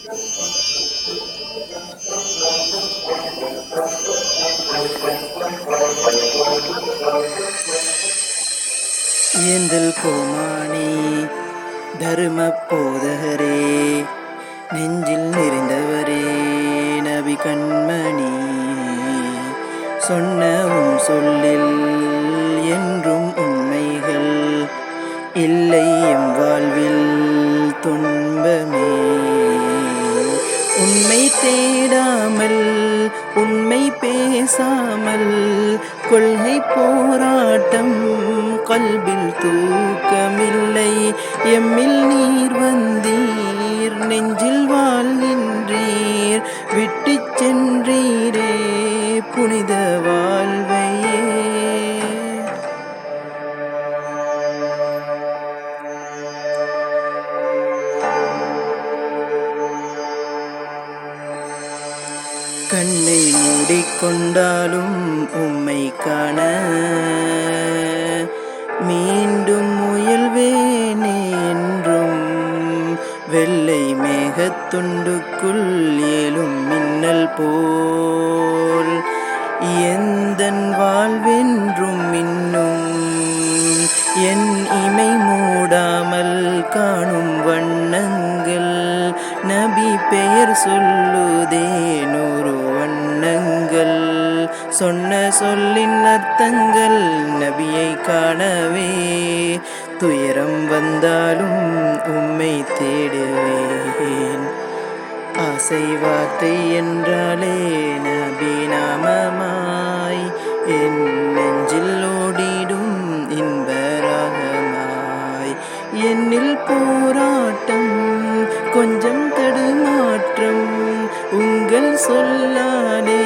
ஏந்தல் கோமானி தரும போதகரே, நெஞ்சில் நிறைந்தவரே நபி கண்மணி, சொன்னவும் சொல்லில் என்றும் உண்மைகள் இல்லை எம் வாழ்வில் துன்பமே. உண்மை தேடாமல் உண்மை பேசாமல் கொள்கை போராட்டம் கல்பில் தூக்கமில்லை. எம்மில் நீர் வந்தீர் நெஞ்சில் வாழ்கின்றீர், விட்டு சென்றீரே புனித வாழ்வையே. கண்ணை மூடிக்கொண்டாலும் உம்மை காண மீண்டும் முயல்வேனே என்றும். வெள்ளை மேகத்துண்டுக்குள் ஏலும் மின்னல் போல் எந்தன் வாழ்வென்றும் இன்னும் என் இமை மூடாமல் காணும் வண்ணங்கள் நபி பெயர் சொல்லுதே நூறு வண்ணங்கள். சொன்ன சொல்லின் அர்த்தங்கள் நபியை காணவே துயரம் வந்தாலும் உம்மை தேடுவேன். ஆசை வார்த்தை என்றாலே நபி நாமமாய் என் நெஞ்சில் ஓடிடும் இன்பராகமாய். என்னில் போராட்டம் கொஞ்சம் தடுமாற்றம் உங்கள் சொல்லாலே